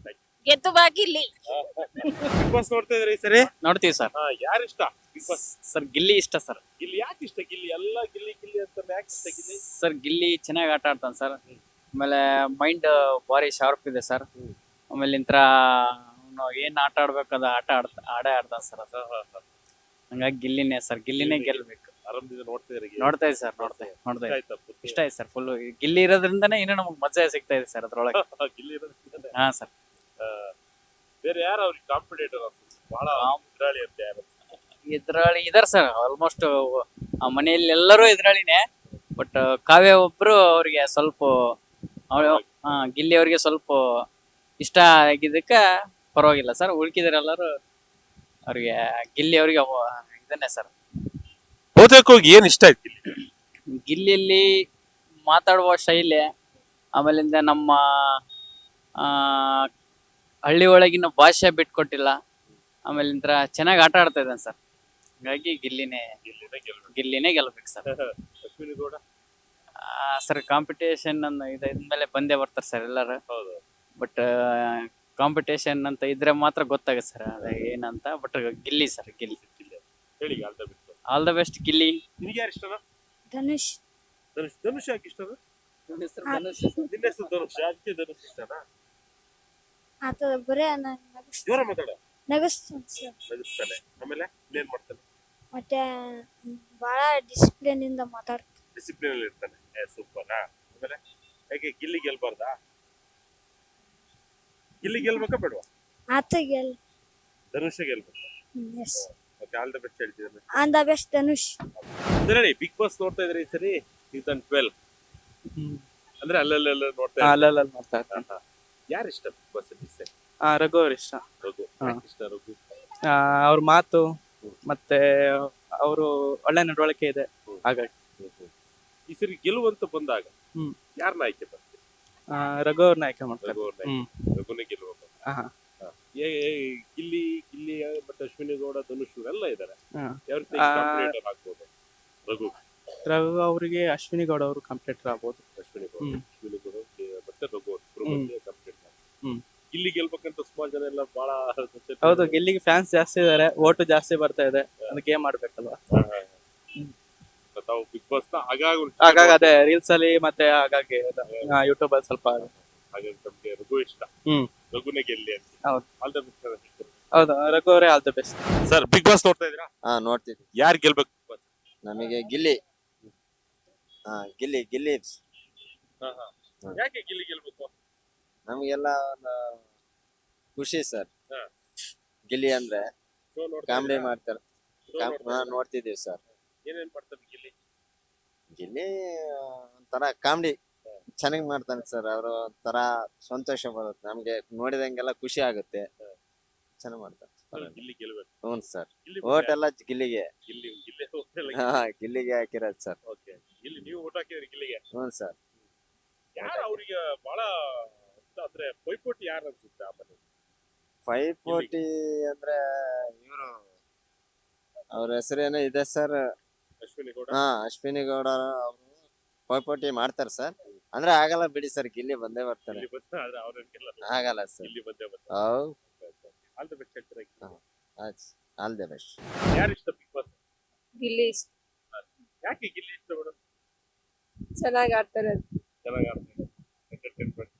Speaker 3: ಗೆದ್ದು ಬಾ ಗಿಲ್ಲಿ.
Speaker 1: ಬಿಗ್ ಬಾಸ್ ನೋಡ್ತಾ ಇದ್ರಿ ಈ ಸರಿ?
Speaker 6: ನೋಡ್ತೀವಿ ಸರ್.
Speaker 1: ಯಾರು ಇಷ್ಟ ಬಿಗ್ ಬಾಸ್?
Speaker 6: ಸರ್ ಗಿಲ್ಲಿ ಇಷ್ಟ ಸರ್.
Speaker 1: ಗಿಲ್ಲಿ ಯಾಕೆ ಇಷ್ಟ? ಗಿಲ್ಲಿ ಎಲ್ಲ ಗಿಲ್ಲಿ ಗಿಲ್ಲಿ ಅಂತ ಯಾಕೆ ಇಷ್ಟ ಗಿಲ್ಲಿ?
Speaker 6: ಸರ್ ಗಿಲ್ಲಿ ಚೆನ್ನಾಗಿ ಆಟ ಆಡ್ತಾನೆ ಸರ್. ಆಮೇಲೆ ಮೈಂಡ್ ಭಾರಿ ಶಾರ್ಪ್ ಇದೆ ಸರ್. ಆಮೇಲೆ ಇಂತ್ರ ಅವ್ನು ಏನ್ ಆಟ ಆಡ್ಬೇಕದ ಆಡೇ ಆಡ್ತಾನೆ ಸರ್. ಅದು ಹಂಗಾಗಿ ಗಿಲ್ಲಿನೇ ಸರ್. ಗಿಲ್ಲಿನೇ ಗೆಲ್ಬೇಕು.
Speaker 1: ಆರಂಭದಿಂದ ನೋಡ್ತಾ ಇದ್ರಿ?
Speaker 6: ನೋಡ್ತಾ ಇದ್ದೀವಿ ಸರ್. ನೋಡ್ತಾ ಇದ್ದೀವಿ.
Speaker 1: ಆಯ್ತಾ?
Speaker 6: ಇಷ್ಟ ಆಯ್ತು ಸರ್. ಫುಲ್ ಗಿಲ್ಲಿ ಇರೋದ್ರಿಂದನೇ ಇನ್ನೂ ನಮ್ಗೆ ಮಜಾ ಸಿಗ್ತಾ ಇದೆ ಸರ್ ಅದ್ರೊಳಗೆ.
Speaker 1: ಗಿಲ್ಲಿ ಇರೋದ್ರಿಂದನೇ.
Speaker 6: ಹಾ ಸರ್.
Speaker 1: ಬೇರೆ ಯಾರು ಅವ್ರಿಗೆ ಕಾಂಪಿಟೇಟರ್ ಬಹಳ ಎದುರಾಳಿ ಅಂತ ಯಾರು?
Speaker 6: ಎದುರಾಳಿ ಇದಾರೆ ಸರ್. ಆಲ್ಮೋಸ್ಟ್ ಮನೆಯಲ್ಲಿ ಎಲ್ಲರೂ ಎದುರಾಳಿನೇ. ಬಟ್ ಕಾವ್ಯ ಒಬ್ರು ಅವ್ರಿಗೆ ಸ್ವಲ್ಪ ಗಿಲ್ಲಿ ಅವ್ರಿಗೆ ಸ್ವಲ್ಪ ಇಷ್ಟ ಆಗಿದ್ದಕ್ಕೆ ಪರವಾಗಿಲ್ಲ ಸರ್. ಉಳ್ಕಿದಾರೆಲ್ಲರೂ ಅವ್ರಿಗೆ ಗಿಲ್ಲಿ ಅವ್ರಿಗೆ ಇದನ್ನೇ ಸರ್.
Speaker 1: ಬಹುತೇಕವಾಗಿ ಏನ್ ಇಷ್ಟ ಆಯ್ತು ಗಿಲ್ಲಿ?
Speaker 6: ಗಿಲ್ಲಿಯಲ್ಲಿ ಮಾತಾಡುವ ಶೈಲಿ, ಆಮೇಲಿಂದ ನಮ್ಮ ಹಳ್ಳಿ ಒಳಗಿನ ಭಾಷೆ ಬಿಟ್ಕೊಟ್ಟಿಲ್ಲ. ಆಮೇಲಿಂದ ಚೆನ್ನಾಗಿ ಆಟ ಆಡ್ತಾ ಇದ್ದಾನೆ ಸರ್. ಹಾಗಾಗಿ ಗಿಲ್ಲಿನೇ ಗೆಲ್ಬೇಕು sir.
Speaker 1: Ashwini Gowda
Speaker 6: sir competition ಇದ್ಮೇಲೆ ಬಂದೇ ಬರ್ತಾರೆ ಸರ್ ಎಲ್ಲರೂ.
Speaker 1: ಹೌದು.
Speaker 6: ಬಟ್ ಕಾಂಪಿಟೇಷನ್ ಅಂತ ಇದ್ರೆ ಮಾತ್ರ ಗೊತ್ತಾಗುತ್ತೆ ಸರ್ ಅದ ಏನಂತ. But Gilli sir, Gilli.
Speaker 1: ಹೇಳಿ, all the best.
Speaker 6: All the best Gilli.
Speaker 1: ನಿನಗೆ ಯಾರು ಇಷ್ಟನಾ?
Speaker 3: ಧನುಷ್.
Speaker 1: ಧನುಷ್ ಯಾಕೆ ಇಷ್ಟ? ನಿನ್ನ ಹೆಸರು ಧನುಷ್, ಅದಕ್ಕೆ ಧನುಷ್ ಇಷ್ಟನಾ?
Speaker 7: ಆತ ಬರೇ
Speaker 1: ಜೋರ ಮಾತಾಡ.
Speaker 7: ನಗಿಸ್ತಾನೆ.
Speaker 1: ಆಮೇಲೆ ಏನ್ ಮಾಡ್ತಾನೆ?
Speaker 7: ಮತ್ತೆ ಬಹಳ ಡಿಸಿಪ್ಲಿನ್ ಇಂದ ಮಾತಾಡ್ತಾನೆ.
Speaker 1: ಡಿಸಿಪ್ಲಿನ್ ಅಲ್ಲಿ ಇರ್ತಾನೆ. ಸೂಪರ್. ಆಮೇಲೆ ಯಾಕೆ ಗಿಲ್ಲಿ ಗೆಲ್ಬಾರ್ದಾ? ಗಿಲ್ಲಿ ಗೆಲ್ಬೇಕಾ ಬೇಡವಾ?
Speaker 7: ಆತ
Speaker 1: ಧನುಷ್ ಗೆಲ್ಬೇಕು.
Speaker 7: Yes,
Speaker 1: okay, all the best ಹೇಳ್ತಿದ್ದಾನೆ.
Speaker 7: On the best Dhanush.
Speaker 1: ಸರಿ, ಬಿಗ್ ಬಾಸ್ ನೋಡ್ತಾ ಇದ್ರಿ ಈ ಸರಿ? ಸೀಸನ್ 12 ಅಂದ್ರೆ ಅಲ್ಲೆಲ್ಲ ನೋಡ್ತಾ ಇದ್ರಿ?
Speaker 2: ಅಲ್ಲೆಲ್ಲ ನೋಡ್ತಾ ಇರ್ತಾನೆ.
Speaker 1: ಯಾರು ಇಷ್ಟ ಬಿಗ್ ಬಾಸ್ ಅಲ್ಲಿ ಈ ಸರಿ?
Speaker 2: ರಘು ಅವ್ರ ಇಷ್ಟ.
Speaker 1: ರಘು.
Speaker 2: ಹಾ.
Speaker 1: ಯಾಕೆ ಇಷ್ಟ ರಘು?
Speaker 2: ಅವ್ರ ಮಾತು ಮತ್ತೆ ಅವರು ಒಳ್ಳೆ ನಡವಳಿಕೆ ಇದೆ ಹಾಗಾಗಿ.
Speaker 1: ಈ ಸರಿ ಗೆಲುವಂತ ಬಂದಾಗ
Speaker 2: ಹ್ಮ್.
Speaker 1: ಯಾರನ್ನ ಆಯ್ಕೆ ಮಾಡ್ತೀವಿ?
Speaker 2: ರಘು ಅವ್ರನ್ನ ಆಯ್ಕೆ ಮಾಡ್ತಾರೆ.
Speaker 1: ರಘು ಅವ್ರನ್ನ. ರಘುನೇ ಗೆಲ್ಬೇಕು.
Speaker 2: ಹಾ.
Speaker 1: ಗಿಲ್ಲಿ ಮತ್ತೆ ಅಶ್ವಿನಿ ಗೌಡ, ಧನುಷ್ ಇವರೆಲ್ಲ ಇದಾರೆ.
Speaker 2: ಹಾ.
Speaker 1: ಯಾವ ರೀತಿ ಕಾಂಪಿಟೇಟರ್ ಆಗ್ಬೋದು ರಘು?
Speaker 2: ರಘು ಅವರಿಗೆ ಅಶ್ವಿನಿ ಗೌಡ ಅವರು ಕಂಪ್ಲೀಟರ್ ಆಗ್ಬೋದು.
Speaker 1: ಅಶ್ವಿನಿ ಗೌಡ,
Speaker 2: ಹ್ಮ್.
Speaker 1: ಅಶ್ವಿನಿ ಗೌಡ ಮತ್ತೆ ರಘು
Speaker 2: ಹ್ಮ್.
Speaker 1: ಕಂಪ್ಲೀಟರ್.
Speaker 2: ಹ್ಮ್.
Speaker 1: ಗಿಲ್ಲಿ ಗೆಲ್ಬೇಕಂತ ಸುಮಾರು ಜನ ಎಲ್ಲ ಬಹಳ
Speaker 2: ಹೌದು, ಗಿಲ್ಲಿಗೆ ಫ್ಯಾನ್ಸ್ ಜಾಸ್ತಿ ಇದಾರೆ, ಓಟು ಜಾಸ್ತಿ ಬರ್ತಾ ಇದೆ. ಅದಕ್ಕೆ ಏನ್ ಮಾಡ್ಬೇಕಲ್ವಾ.
Speaker 1: ತಾವು ಬಿಗ್ ಬಾಸ್ ನ ಆಗಾಗ
Speaker 2: ಹಾಗಾಗಿ ಅದೇ ರೀಲ್ಸ್ ಅಲ್ಲಿ ಮತ್ತೆ ಹಾಗಾಗಿ ಯೂಟ್ಯೂಬ್ ಅಲ್ಲಿ ಸ್ವಲ್ಪ
Speaker 1: ಹಾಗಾಗಿ ನಮ್ಗೆ ರಘು ಇಷ್ಟ.
Speaker 2: ಹ್ಮ್.
Speaker 1: ರಘುನೇ ಗೆಲ್ಲಿ ಅಂತ.
Speaker 2: ಹೌದು.
Speaker 1: All the best.
Speaker 2: ಹೌದು ರಘು ಅವರೇ all the best.
Speaker 1: Sir big Boss ನೋಡ್ತಾ ಇದ್ದೀರಾ?
Speaker 8: ಹಾ ನೋಡ್ತಿದ್ವಿ.
Speaker 1: ಯಾರು ಗೆಲ್ಬೇಕು Big Boss?
Speaker 8: ನಮಗೆ ಗಿಲ್ಲಿ. ಹಾ ಗಿಲ್ಲಿ ಗಿಲ್ಲಿ.
Speaker 1: ಯಾಕೆ ಗಿಲ್ಲಿ ಗೆಲ್ಬೇಕು?
Speaker 8: ನಮಗೆಲ್ಲ ಒಂದು ಖುಷಿ ಸರ್.
Speaker 1: ಹಾ.
Speaker 8: ಗಿಲ್ಲಿ ಅಂದ್ರೆ
Speaker 1: Show ನೋಡ್ತಾ
Speaker 8: ಕಾಮಿಡಿ
Speaker 1: ಇದ್ದೀರಾ?
Speaker 8: ಮಾಡ್ತಾರೆ.
Speaker 1: Show ನೋಡ್ತಾ ಇದ್ದೀರಾ?
Speaker 8: ನೋಡ್ತಿದೀವಿ ಸರ್.
Speaker 1: ಏನೇನ್ ಮಾಡ್ತಾರೆ ಗಿಲ್ಲಿ?
Speaker 8: ಗಿಲ್ಲಿ ಒಂಥರ ಕಾಮಿಡಿ ಚೆನ್ನಾಗಿ ಮಾಡ್ತಾನೆ ಸರ್. ಅವರು ಒಂಥರ ಸಂತೋಷ ಬರುತ್ತೆ ನಮ್ಗೆ, ನೋಡಿದಂಗೆಲ್ಲ ಖುಷಿ ಆಗುತ್ತೆ. ಚೆನ್ನಾಗಿ ಮಾಡ್ತಾರೆ.
Speaker 1: ಗಿಲ್ಲಿ ಗೆಲ್ಬೇಕು.
Speaker 8: ಹ್ಞೂ ಸರ್.
Speaker 1: ಗಿಲ್ಲಿ
Speaker 8: ಓಟ್ ಎಲ್ಲ ಗಿಲ್ಲಿಗೆ.
Speaker 1: ಗಿಲ್ಲಿ ಗಿಲ್ಲಿ vote ಎಲ್ಲ
Speaker 8: ಹಾ ಗಿಲ್ಲಿಗೆ ಹಾಕಿರೋದು ಸರ್.
Speaker 1: ಓಕೆ. ಗಿಲ್ಲಿ ನೀವು ಓಟ್ ಹಾಕಿದ್ರಿ ಗಿಲ್ಲಿಗೆ.
Speaker 8: ಹ್ಞೂ ಸರ್.
Speaker 1: ಯಾರು ಅವ್ರಿಗೆ ಬಹಳ ಅಂದ್ರೆ ಪೈಪೋಟಿ ಯಾರು ಅನ್ಸುತ್ತೆ ಆ ಮನೆ?
Speaker 8: 540 ಅಂದ್ರೆ ಇವರು, ಅವ್ರ ಹೆಸರೇನೋ ಇದೆ ಸರ್.
Speaker 1: ಅಶ್ವಿನಿ ಗೌಡ.
Speaker 8: ಹಾ ಅಶ್ವಿನಿ ಗೌಡ ಅವರು ಪೈಪೋಟಿ ಮಾಡ್ತಾರೆ ಸರ್. ಅಂದ್ರೆ ಆಗಲ್ಲ ಬಿಡಿ ಸರ್, ಗಿಲ್ಲಿ ಬಂದೇ ಬರ್ತಾರೆ.
Speaker 1: ಗಿಲ್ಲಿ ಬಂದ್ರೆ ಆದ್ರೆ ಅವ್ರೇನ್ ಗೆಲ್ಲಲ್ಲ.
Speaker 8: ಆಗಲ್ಲ ಸರ್.
Speaker 1: ಗಿಲ್ಲಿ ಬಂದೇ ಬರ್ತಾರೆ.
Speaker 8: ಹೌ
Speaker 1: ಆಲ್ ದಿ ಬೆಸ್ಟ್ ಹೇಳ್ತಾರೆ.
Speaker 8: All the best.
Speaker 1: ಯಾರು ಇಷ್ಟ ಬಿಗ್ ಬಾಸ್?
Speaker 3: ಗಿಲ್ಲಿ
Speaker 1: ಯಾಕೆ ಗಿಲ್ಲಿ ಇಷ್ಟ ಮೇಡಮ್?
Speaker 3: ಚೆನ್ನಾಗಿ ಆಡ್ತಾರೆ.
Speaker 1: ಚೆನ್ನಾಗಿ ಆಡ್ತಾರೆ. ಎಂಟರ್ಟೈನ್ಮೆಂಟ್.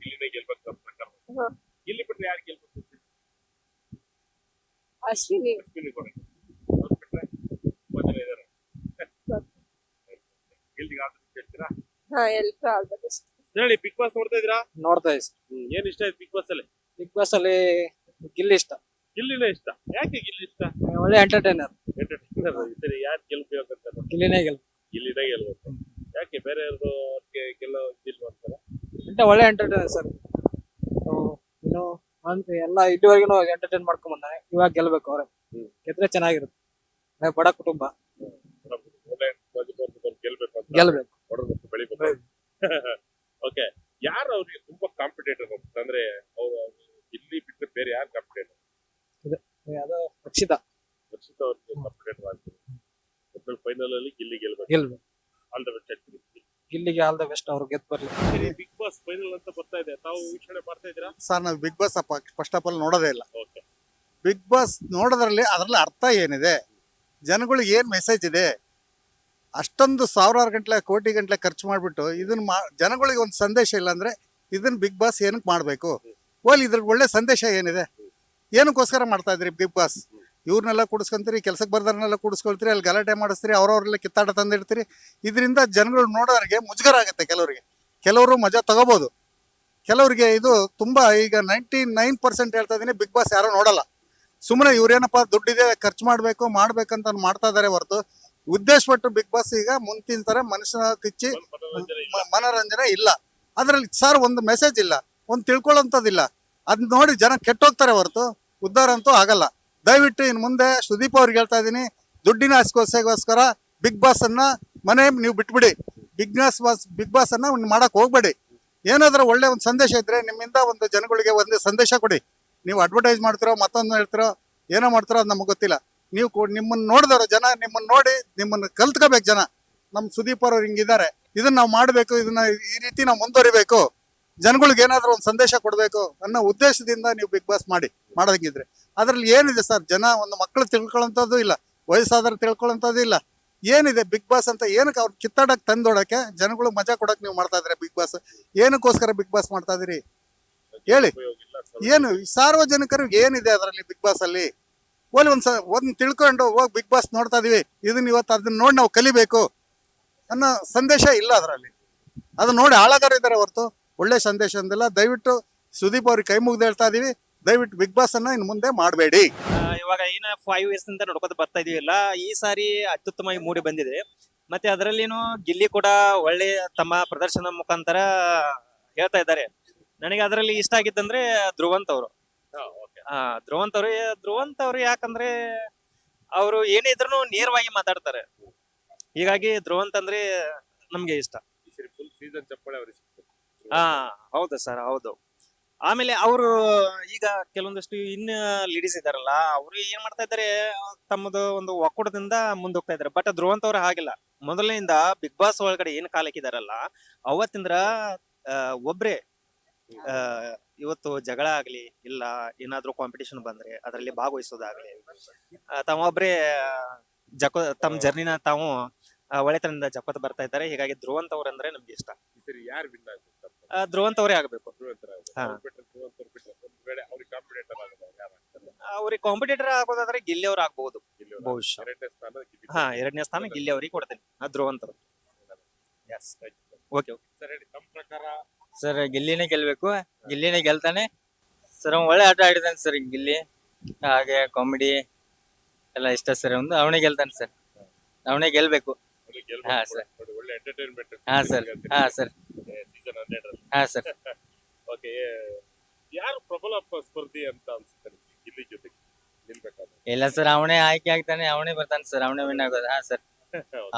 Speaker 1: ಗಿಲ್ಲಿನೇ ಗೆಲ್ಬೇಕು ನಮ್ಮ ಪ್ರಕಾರ.
Speaker 3: ಹಾ.
Speaker 1: ಗಿಲ್ಲಿ ಬಿಟ್ರೆ ಯಾರು ಗೆಲ್ಬೇಕು?
Speaker 3: ಅಶ್ವಿನಿ
Speaker 1: ಅಶ್ವಿನಿ ಗೌಡ. ಅವ್ರು ಬಿಟ್ರೆ ತುಂಬಾ ಜನ ಇದಾರೆ. ಗಿಲ್ಲಿಗೆ ಆಲ್ ದಿ ಬೆಸ್ಟ್ ಹೇಳ್ತೀರಾ?
Speaker 3: ಹಾ ಎಲ್ರು ಆಲ್ ದ ಬೆಸ್ಟ್.
Speaker 1: ಹೇಳಿ ಬಿಗ್ ಬಾಸ್ ನೋಡ್ತಾ ಇದ್ದೀರಾ?
Speaker 5: ನೋಡ್ತಾ ಇದ್ದೀನಿ.
Speaker 1: ಏನ್ ಇಷ್ಟ ಆಯ್ತು ಬಿಗ್ ಬಾಸ್ ಅಲ್ಲಿ?
Speaker 5: ಬಿಗ್ ಬಾಸ್ ಅಲ್ಲಿ ಗಿಲ್ಲಿ ಇಷ್ಟ.
Speaker 1: ಗಿಲ್ಲಿನೇ ಇಷ್ಟ. ಯಾಕೆ ಗಿಲ್ಲಿ ಇಷ್ಟ?
Speaker 5: ಒಳ್ಳೆ ಎಂಟರ್ಟೈನರ್.
Speaker 1: ಎಂಟರ್ಟೈನರ್. ಸರಿ ಯಾರು ಗೆಲ್ಬೇಕಂತ?
Speaker 5: ಗಿಲ್ಲಿನೇ ಗೆಲ್.
Speaker 1: ಗಿಲ್ಲಿನೇ ಗೆಲ್ಬೇಕು. ಯಾಕೆ ಬೇರೆ ಯಾರ್ದು ಗೆಲ್ಲೋ ಇದಿಲ್ವಾ ಅಂತಾರ?
Speaker 5: ಒಳ್ಳೆ ಎಂಟರ್ಟೈನರ್ ಸರ್. ಇನ್ನು ಎಲ್ಲ ಇದುವರೆಗೂ ಎಂಟರ್ಟೈನ್ ಮಾಡ್ಕೊಂಡ್ ಬಂದಾನೆ. ಇವಾಗ ಗೆಲ್ಬೇಕು ಅವ್ರೆ. ಗೆದ್ರೆ ಚೆನ್ನಾಗಿರುತ್ತೆ. ಬಡ ಕುಟುಂಬ
Speaker 1: ಗೆಲ್ಬೇಕು ಅಂತ
Speaker 5: ಗೆಲ್ಬೇಕು.
Speaker 1: ಹೊರಡ್ಬೇಕು, ಬೆಳಿಬೇಕು. ಓಕೆ. ಯಾರು ಅವ್ರಿಗೆ ತುಂಬಾ ಕಾಂಪಿಟೇಟರ್ ಅಂದ್ರೆ ಅವ್ರು ಗಿಲ್ಲಿ ಬಿಟ್ಟರೆ ಬೇರೆ ಯಾರು ಕಾಂಪಿಟೇಟರ್?
Speaker 5: ಅದು ರಕ್ಷಿತಾ
Speaker 1: ರಕ್ಷಿತ್ ಅವ್ರಿಗೆ ಕಾಂಪಿಟೇಟರ್ ಆಗ್ತದೆ. ಒಬ್ಬರು ಫೈನಲ್ ಅಲ್ಲಿ ಗಿಲ್ಲಿ ಗೆಲ್ಬೇಕು.
Speaker 5: ಗೆಲ್ಬೇಕು.
Speaker 1: ಆಲ್ ದ ಬೆಸ್ಟ್ ಹೇಳ್ತೀನಿ.
Speaker 5: ಗಿಲ್ಲಿಗೆ ಆಲ್ ದ ಬೆಸ್ಟ್. ಅವ್ರು ಗೆದ್ದು ಬರ್ಲಿ.
Speaker 1: ಸರಿ ಬಿಗ್ ಬಾಸ್ ಫೈನಲ್ ಅಂತ ಬರ್ತಾ ಇದೆ, ತಾವು ವೀಕ್ಷಣೆ ಮಾಡ್ತಾ ಇದ್ದೀರಾ?
Speaker 4: ಸರ್ ನಾವು big boss first of all ನೋಡೋದೇ ಇಲ್ಲ.
Speaker 1: ಓಕೆ.
Speaker 4: ಬಿಗ್ ಬಾಸ್ ನೋಡೋದ್ರಲ್ಲಿ ಅದರಲ್ಲಿ ಅರ್ಥ ಏನಿದೆ, ಜನಗಳಿಗೆ ಏನು ಮೆಸೇಜ್ ಇದೆ, ಅಷ್ಟೊಂದು ಸಾವಿರಾರು ಗಂಟಲೆ ಕೋಟಿ ಗಂಟಲೆ ಖರ್ಚು ಮಾಡಿಬಿಟ್ಟು ಇದನ್ನ ಜನಗಳಿಗೆ ಒಂದು ಸಂದೇಶ ಇಲ್ಲ ಅಂದ್ರೆ ಇದನ್ನ ಬಿಗ್ ಬಾಸ್ ಏನಕ್ಕೆ ಮಾಡಬೇಕು? ಇದ್ರಿಗೆ ಒಳ್ಳೆ ಸಂದೇಶ ಏನಿದೆ? ಏನಕ್ಕೋಸ್ಕರ ಮಾಡ್ತಾ ಇದ್ರಿ ಬಿಗ್ ಬಾಸ್? ಇವ್ರನ್ನೆಲ್ಲ ಕೂಡಿಸ್ಕೊಂತೀರಿ, ಕೆಲ್ಸಕ್ಕೆ ಬರ್ದಾರನ್ನೆಲ್ಲ ಕೂಡಿಸ್ಕೊಳ್ತೀರಿ, ಅಲ್ಲಿ ಗಲಾಟೆ ಮಾಡಿಸ್ತೀರಿ, ಅವ್ರವ್ರೆಲ್ಲ ಕಿತ್ತಾಟ ತಂದಿಡ್ತೀರಿ. ಇದರಿಂದ ಜನಗಳು ನೋಡೋರಿಗೆ ಮುಜುಗರ ಆಗುತ್ತೆ. ಕೆಲವರು ಮಜಾ ತಗೋಬಹುದು, ಕೆಲವರಿಗೆ ಇದು ತುಂಬಾ. ಈಗ 99% ಹೇಳ್ತಾ ಇದೀನಿ, ಬಿಗ್ ಬಾಸ್ ಯಾರು ನೋಡಲ್ಲ. ಸುಮ್ಮನೆ ಇವ್ರೇನಪ್ಪ ದುಡ್ಡಿದೆ ಖರ್ಚು ಮಾಡ್ಬೇಕಂತ ಮಾಡ್ತಾ ಇದಾರೆ ಹೊರತು ಉದ್ದೇಶಪಟ್ಟು ಬಿಗ್ ಬಾಸ್ ಈಗ ಮುಂತಿನ ತರ ಮನುಷ್ಯನ ಕಿಚ್ಚಿ ಮನೋರಂಜನೆ ಇಲ್ಲ. ಅದ್ರಲ್ಲಿ ಸರ್ ಒಂದು ಮೆಸೇಜ್ ಇಲ್ಲ, ಒಂದು ತಿಳ್ಕೊಳ್ಳೋಂಥದ್ದಿಲ್ಲ. ಅದ್ ನೋಡಿ ಜನ ಕೆಟ್ಟೋಗ್ತಾರೆ ಹೊರತು ಉದ್ಧಾರ ಅಂತೂ ಆಗಲ್ಲ. ದಯವಿಟ್ಟು ಇನ್ನು ಮುಂದೆ ಸುದೀಪ್ ಅವ್ರಿಗೆ ಹೇಳ್ತಾ ಇದೀನಿ, ದುಡ್ಡಿನ ಆಸೆಗೋಸ್ಕರ ಬಿಗ್ ಬಾಸ್ ಅನ್ನ ನೀವು ಬಿಟ್ಬಿಡಿ. ಬಿಗ್ ಬಾಸ್ ಅನ್ನ ಮಾಡಕ್ ಹೋಗ್ಬೇಡಿ. ಏನಾದ್ರೂ ಒಳ್ಳೆ ಒಂದು ಸಂದೇಶ ಇದ್ರೆ ನಿಮ್ಮಿಂದ ಒಂದು ಜನಗಳಿಗೆ ಒಂದು ಸಂದೇಶ ಕೊಡಿ. ನೀವು ಅಡ್ವರ್ಟೈಸ್ ಮಾಡ್ತಿರೋ, ಮತ್ತೊಂದು ಹೇಳ್ತಿರೋ, ಏನೋ ಮಾಡ್ತಿರೋ ಅದು ನಮಗೆ ಗೊತ್ತಿಲ್ಲ. ನೀವು ನಿಮ್ಮನ್ನ ನೋಡಿದವರು ಜನ ನಿಮ್ಮನ್ನ ನೋಡಿ ನಿಮ್ಮನ್ನ ಕಲ್ತ್ಕೋಬೇಕು ಜನ. ನಮ್ ಸುದೀಪ್ ಅವ್ರು ಹಿಂಗಿದ್ದಾರೆ, ಇದನ್ನ ನಾವು ಮಾಡ್ಬೇಕು, ಇದನ್ನ ಈ ರೀತಿ ನಾವು ಮುಂದುವರಿಬೇಕು, ಜನಗಳಿಗೆ ಏನಾದ್ರೂ ಒಂದು ಸಂದೇಶ ಕೊಡ್ಬೇಕು ಅನ್ನೋ ಉದ್ದೇಶದಿಂದ ನೀವು ಬಿಗ್ ಬಾಸ್ ಮಾಡೋದಂಗಿದ್ರೆ ಅದ್ರಲ್ಲಿ ಏನಿದೆ ಸರ್? ಜನ ಒಂದು ಮಕ್ಕಳು ತಿಳ್ಕೊಳ್ಳೋಂಥದ್ದು ಇಲ್ಲ, ವಯಸ್ಸಾದ್ರೆ ತಿಳ್ಕೊಳ್ಳೋಂಥದ್ದು ಇಲ್ಲ. ಏನಿದೆ ಬಿಗ್ ಬಾಸ್ ಅಂತ? ಏನಕ್ಕೆ ಅವ್ರು ಕಿತ್ತಾಡಕ್ ತಂದೋಡಕ್ಕೆ, ಜನಗಳು ಮಜಾ ಕೊಡಕ್ ನೀವು ಮಾಡ್ತಾ ಇದ್ರೆ ಬಿಗ್ ಬಾಸ್? ಏನಕ್ಕೋಸ್ಕರ ಬಿಗ್ ಬಾಸ್ ಮಾಡ್ತಾ ಇದೀರಿ ಹೇಳಿ? ಏನು ಸಾರ್ವಜನಿಕರಿಗೆ ಏನಿದೆ ಅದರಲ್ಲಿ ಬಿಗ್ ಬಾಸ್ ಅಲ್ಲಿ? ಒಂದ್ ತಿಳ್ಕೊಂಡು ಹೋಗಿ ಬಿಗ್ ಬಾಸ್ ನೋಡ್ತಾ ಇದೀವಿ, ಇದನ್ನ ಇವತ್ತು ಅದನ್ನ ನೋಡಿ ನಾವು ಕಲಿಬೇಕು ಅನ್ನೋ ಸಂದೇಶ ಇಲ್ಲ ಅದರಲ್ಲಿ. ಅದನ್ನ ನೋಡಿ ಹಾಳಾಗಾರಿದ್ದಾರೆ ಹೊರತು ಒಳ್ಳೆ ಸಂದೇಶ ಅಂದಿಲ್ಲ. ದಯವಿಟ್ಟು ಸುದೀಪ್ ಅವ್ರಿಗೆ ಕೈ ಮುಗ್ದು ಹೇಳ್ತಾ ಇದೀವಿ, ದಯವಿಟ್ಟು ಬಿಗ್ ಬಾಸ್ ಅನ್ನ ಇನ್ನು ಮುಂದೆ ಮಾಡಬೇಡಿ.
Speaker 9: ಇವಾಗ ಏನ 5 years ಅಂತ ನೋಡ್ಕೊತ ಬರ್ತಾ ಇದೀವಲ್ಲ, ಈ ಸಾರಿ ಅತ್ಯುತ್ತಮವಾಗಿ ಮೂಡಿ ಬಂದಿದೆ. ಮತ್ತೆ ಅದರಲ್ಲಿನೂ ಗಿಲ್ಲಿ ಕೂಡ ಒಳ್ಳೆ ತಮ್ಮ ಪ್ರದರ್ಶನ ಮುಖಾಂತರ ಹೇಳ್ತಾ ಇದ್ದಾರೆ. ನನಗೆ ಅದರಲ್ಲಿ ಇಷ್ಟ ಆಗಿದ್ದಂದ್ರೆ ಧ್ರುವಂತ್ ಅವರು. ಧ್ರುವಂತ್ ಅವರು ಯಾಕಂದ್ರೆ ಅವರು ಏನೇ ಇದ್ರು ನೇರವಾಗಿ ಮಾತಾಡ್ತಾರೆ. ಹೀಗಾಗಿ ಧ್ರುವಂತ್ ಅಂದ್ರೆ ನಮ್ಗೆ ಇಷ್ಟ. ಹೌದು ಸರ್, ಹೌದು. ಆಮೇಲೆ ಅವರು ಈಗ ಕೆಲವೊಂದಷ್ಟು ಲೀಡೀಸ್ ಇದಾರಲ್ಲ, ಅವರು ಏನ್ ಮಾಡ್ತಾ ಇದ್ದಾರೆ, ತಮ್ಮದು ಒಂದು ಒಕ್ಕೂಟದಿಂದ ಮುಂದೋಗ್ತಾ ಇದಾರೆ. ಬಟ್ ಧ್ರುವಂತ್ ಅವ್ರು ಹಾಗಿಲ್ಲ. ಮೊದಲಿನಿಂದ ಬಿಗ್ ಬಾಸ್ ಒಳಗಡೆ ಏನ್ ಕಾಲ್ ಹಾಕಿದಾರಲ್ಲ, ಅವತ್ತಿಂದ್ರ ಒಬ್ರೇ ಇವತ್ತು ಜಗಳ ಆಗ್ಲಿ, ಇಲ್ಲ ಏನಾದ್ರೂ ಕಾಂಪಿಟೇಷನ್ ಬಂದ್ರೆ ಅದರಲ್ಲಿ ಭಾಗವಹಿಸೋದಾಗ್ಲಿ, ತಾವೊಬ್ರೇ ತಮ್ಮ ಜರ್ನಿನ ತಾವು ಒಳ್ಳೆತನದಿಂದ ಜಪತ್ ಬರ್ತಾ ಇದ್ದಾರೆ. ಹೀಗಾಗಿ ಧ್ರುವಂತ್ ಅವ್ರಂದ್ರೆ ನಮ್ಗೆ ಇಷ್ಟ. ಧ್ರುವಂತ್ ಅವರೇ ಆಗ್ಬೇಕು. ಅವ್ರಿಗೆ ಕಾಂಪಿಟೇಟರ್ ಆಗೋದಾದ್ರೆ ಗಿಲ್ಲಿ ಅವ್ರು ಆಗ್ಬಹುದು ಬಹುಶಃ.
Speaker 1: ಎರಡನೇ ಸ್ಥಾನ ಗಿಲ್ಲಿ.
Speaker 9: ಹಾ, 2ನೇ ಸ್ಥಾನ ಗಿಲ್ಲಿ ಅವ್ರಿಗೆ ಕೊಡ್ತೇನೆ, ಧ್ರುವಂತರು. S, okay.
Speaker 1: ಸರ್ ಹೇಳಿ, ತಮ್ಮ ಪ್ರಕಾರ
Speaker 2: ಸರ್ ಗಿಲ್ಲಿನೇ ಗೆಲ್ಬೇಕು, ಗಿಲ್ಲಿನೇ ಗೆಲ್ತಾನೆ ಸರ್. ಒಳ್ಳೆ ಆಟ ಆಡಿದಾನೆ ಸರ್ ಗಿಲ್ಲಿ, ಹಾಗೆ ಕಾಮಿಡಿ ಎಲ್ಲ ಇಷ್ಟ ಸರ್. ಒಂದು ಅವನೇ ಗೆಲ್ತಾನೆ ಸರ್, ಅವನೇ ಗೆಲ್ಬೇಕು.
Speaker 1: ಅವ್ರಿಗೆ ಗೆಲ್ಬೇಕು
Speaker 2: ಹಾ,
Speaker 1: ಕೂಡ.
Speaker 2: ಸರ್.
Speaker 1: ನೋಡಿ, ಒಳ್ಳೆ ಎಂಟರ್ಟೈನ್ಮೆಂಟ್
Speaker 2: ಹಾ ಸರ್, ಹಾ ಸರ್,
Speaker 1: ಸೀಸನ್ 12
Speaker 2: ಹಾ ಸರ್.
Speaker 1: ಓಕೆ, ಯಾರು ಪ್ರಬಲ ಸ್ಪರ್ಧಿ ಅಂತ ಅನ್ಸುತ್ತೆ ನಿಮ್ಗೆ ಗಿಲ್ಲಿ ಜೊತೆಗೆ ನಿಲ್ಬೇಕಾದ್ರೆ?
Speaker 2: ಇಲ್ಲ ಸರ್, ಅವನೇ ಆಯ್ಕೆ ಆಗ್ತಾನೆ, ಅವನೇ ಬರ್ತಾನೆ ಸರ್, ಅವನೇ ವಿನ್ ಆಗೋದು. ಹಾ ಸರ್,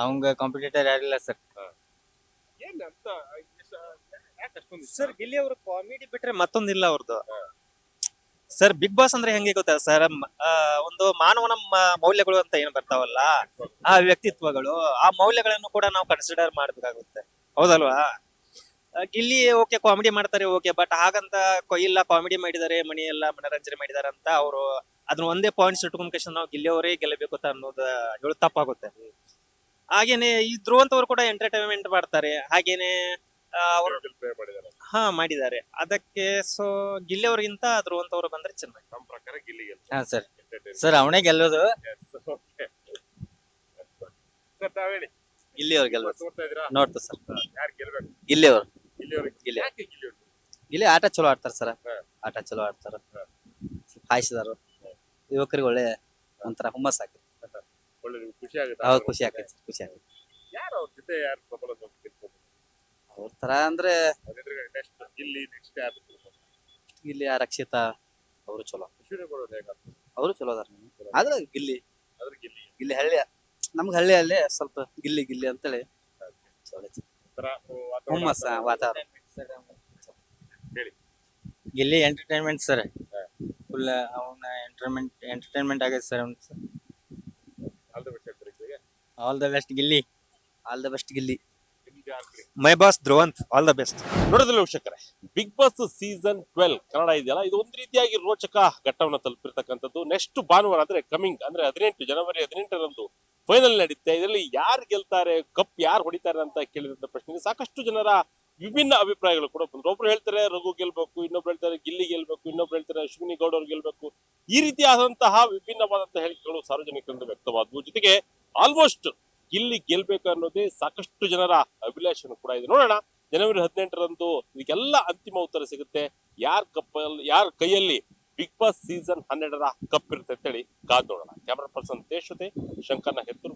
Speaker 2: ಅವಂಗ ಕಾಂಪಿಟೇಟರ್ ಯಾರಿಲ್ಲ ಸರ್.
Speaker 1: ಏನ್ ಅಂತ ಯಾಕೆ ಅಷ್ಟೊಂದು ಇಷ್ಟ?
Speaker 9: ಸರ್ ಗಿಲ್ಲಿ ಅವರು ಕಾಮಿಡಿ ಬಿಟ್ರೆ ಮತ್ತೊಂದಿಲ್ಲ ಅವ್ರದ್ದು. ಸರ್ ಬಿಗ್ ಬಾಸ್ ಅಂದ್ರೆ ಹೆಂಗೆ ಗೊತ್ತಾ ಸರ್, ಒಂದು ಮಾನವನ ಮೌಲ್ಯಗಳು ಅಂತ ಏನ್ ಬರ್ತಾವಲ್ಲ, ಆ ವ್ಯಕ್ತಿತ್ವಗಳು, ಆ ಮೌಲ್ಯಗಳನ್ನು ಕೂಡ ನಾವು ಕನ್ಸಿಡರ್ ಮಾಡ್ಬೇಕಾಗುತ್ತೆ, ಹೌದಲ್ವಾ? ಗಿಲ್ಲಿ ಓಕೆ ಕಾಮಿಡಿ ಮಾಡ್ತಾರೆ, ಓಕೆ, ಬಟ್ ಹಾಗಂತ ಇಲ್ಲ ಕಾಮಿಡಿ ಮಾಡಿದ್ದಾರೆ, ಮನಿ ಎಲ್ಲ ಮನರಂಜನೆ ಮಾಡಿದಾರೆ ಅಂತ ಅವರು ಅದನ್ನ ಒಂದೇ ಪಾಯಿಂಟ್ಸ್ ಇಟ್ಕೊಂಡ್ ನಾವು ಗಿಲ್ಲಿ ಅವರೇ ಗೆಲ್ಲಬೇಕು ಅಂತ ಅನ್ನೋದು ಹೇಳೋದು ತಪ್ಪಾಗುತ್ತೆ. ಹಾಗೇನೆ ಈ ಧ್ರುವಂತವ್ರು ಕೂಡ ಎಂಟರ್ಟೈನ್ಮೆಂಟ್ ಮಾಡ್ತಾರೆ, ಹಾಗೇನೆ ಅವರು
Speaker 1: play ಮಾಡಿದ್ದಾರೆ.
Speaker 9: ಮಾಡಿದ್ದಾರೆ. ಅದಕ್ಕೆ ಸೊ ಗಿಲ್ಲಿ ಅವ್ರಿಗಿಂತ ಧ್ರುವಂತವ್ರು ಬಂದ್ರೆ ಚೆನ್ನಾಗಿ.
Speaker 1: ನಮ್ಮ ಪ್ರಕಾರ ಗಿಲ್ಲಿ
Speaker 2: ಹಾ ಸರ್, ಸರ್ ಅವನೇ ಗೆಲ್ಲೋದು.
Speaker 1: ಸರ್ ತಾವ್ ಹೇಳಿ,
Speaker 2: ಗಿಲ್ಲಿ ಅವ್ರು ಗೆಲ್ಬೇಕು
Speaker 1: ನೋಡ್ತಾ ಇದೀರಾ?
Speaker 2: ನೋಡ್ತು ಸರ್.
Speaker 1: ಯಾರು ಗೆಲ್ಬೇಕು?
Speaker 2: ಗಿಲ್ಲಿ ಅವರು,
Speaker 1: ಗಿಲ್ಲಿ ಅವ್ರಿಗೆ.
Speaker 2: ಗಿಲ್ಲಿ.
Speaker 1: ಯಾಕೆ ಗಿಲ್ಲಿ ಅವ್ರಿಗೆ?
Speaker 2: ಗಿಲ್ಲಿ ಆಟ ಚಲೋ ಆಡ್ತಾರ ಸರ್,
Speaker 1: ಹಾ.
Speaker 2: ಆಟ ಚಲೋ ಆಡ್ತಾರ, ಹಾಯಿಸಿದಾರು ಯುವಕರಿಗೆ ಒಳ್ಳೆ ಒಂಥರ ಹುಮ್ಮಸ್ ಆಕೈತಿ.
Speaker 1: ಒಳ್ಳೆ ನಿಮ್ಗೆ ಖುಷಿ ಆಗುತ್ತೆ?
Speaker 2: ಹೌದು, ಖುಷಿ ಆಕೈತಿ, ಖುಷಿ ಆಕೈತಿ.
Speaker 1: ಯಾರು ಅವ್ರ ಜೊತೆ ಯಾರು ಪ್ರಬಲ ಗೆಲ್ಬೇಕು?
Speaker 2: ಅವ್ರ ತರ ಅಂದ್ರೆ
Speaker 1: ನೆಕ್ಸ್ಟ್ ಗಿಲ್ಲಿ, ನೆಕ್ಸ್ಟ್ ಯಾರು?
Speaker 2: ಗಿಲ್ಲಿ ರಕ್ಷಿತಾ ಅವರು ಚಲೋ,
Speaker 1: ವಿಷಯಗಳು ಹೇಗಾಗ್ತದೆ?
Speaker 2: ಅವರು ಚಲೋ ಅದಾರ. ಆದ್ರೆ ಗಿಲ್ಲಿ,
Speaker 1: ಅದ್ರ ಗಿಲ್ಲಿ
Speaker 2: ಗಿಲ್ಲಿ ಹಳ್ಳಿ, ನಮ್ಗೆ ಹಳ್ಳಿಯಲ್ಲಿ ಸ್ವಲ್ಪ ಗಿಲ್ಲಿ ಗಿಲ್ಲಿ ಅಂತೇಳಿ ಚಲೋ ಐತಿ.
Speaker 1: ತರ
Speaker 2: ಹುಮ್ಮಸ್ ವಾತಾವರಣ.
Speaker 1: ಹೇಳಿ.
Speaker 2: ಗಿಲ್ಲಿ ಎಂಟರ್ಟೈನ್ಮೆಂಟ್ ಸರ್, ಫುಲ್ ಅವನ ಎಂಟರ್ಟೈನ್ಮೆಂಟ್ ಆಗೈತೆ ಸರ್.
Speaker 1: ಆಲ್ ದ ಬೆಸ್ಟ್ ಹೇಳ್ತಾರೆ ಈಗ.
Speaker 2: All the best Gilli, all the best Gilli.
Speaker 1: ನಿಮ್ಗೆ ಯಾರು ಬೇಕು?
Speaker 9: ಮೈ boss Dhruvanth, all the best.
Speaker 1: ನೋಡಿದ್ರಲ್ಲ ವೀಕ್ಷಕರೇ, ಬಿಗ್ ಬಾಸ್ ಸೀಸನ್ 12 ಕನ್ನಡ ಇದೆಯಲ್ಲ, ಇದು ಒಂದು ರೀತಿಯಾಗಿ ರೋಚಕ ಘಟ್ಟವನ್ನು ತಲುಪಿರ್ತಕ್ಕಂಥದ್ದು. ನೆಕ್ಸ್ಟ್ ಭಾನುವಾರ ಅಂದ್ರೆ ಕಮಿಂಗ್ ಅಂದ್ರೆ 18 ಜನವರಿ 18ರಂದು ಫೈನಲ್ ನಡೆಯುತ್ತೆ. ಇದರಲ್ಲಿ ಯಾರು ಗೆಲ್ತಾರೆ, ಕಪ್ ಯಾರು ಹೊಡಿತಾರೆ ಅಂತ ಕೇಳಿದಂತ ಪ್ರಶ್ನೆಗೆ ಸಾಕಷ್ಟು ಜನರ ವಿಭಿನ್ನ ಅಭಿಪ್ರಾಯಗಳು ಕೂಡ ಬಂದ್ರು. ಒಬ್ರು ಹೇಳ್ತಾರೆ ರಘು ಗೆಲ್ಬೇಕು, ಇನ್ನೊಬ್ರು ಹೇಳ್ತಾರೆ ಗಿಲ್ಲಿ ಗೆಲ್ಬೇಕು, ಇನ್ನೊಬ್ರು ಹೇಳ್ತಾರೆ ಅಶ್ವಿನಿ ಗೌಡ ಅವ್ರು ಗೆಲ್ಬೇಕು. ಈ ರೀತಿಯಾದಂತಹ ವಿಭಿನ್ನವಾದಂತಹ ಹೇಳಿಕೆಗಳು ಸಾರ್ವಜನಿಕರಿಂದ ವ್ಯಕ್ತವಾದವು. ಜೊತೆಗೆ ಆಲ್ಮೋಸ್ಟ್ ಗಿಲ್ಲಿ ಗೆಲ್ಬೇಕು ಅನ್ನೋದೇ ಸಾಕಷ್ಟು ಜನರ ಅಭಿಲಾಷೆನೂ ಕೂಡ ಇದೆ. ನೋಡೋಣ, ಜನವರಿ 18ರಂದು ಇದಕ್ಕೆಲ್ಲ ಅಂತಿಮ ಉತ್ತರ ಸಿಗುತ್ತೆ. ಯಾರ ಕೈಯಲ್ಲಿ ಬಿಗ್ ಬಾಸ್ ಸೀಸನ್ 12ರ ಕಪ್ ಇರುತ್ತೆ ಅಂತೇಳಿ ಕಾದ್ ನೋಡೋಣ. ಕ್ಯಾಮರಾ ಪರ್ಸನ್ ತೇಜ್ ಜೊತೆ ಶಂಕರ್ನ ಹೆತ್ತೂರು.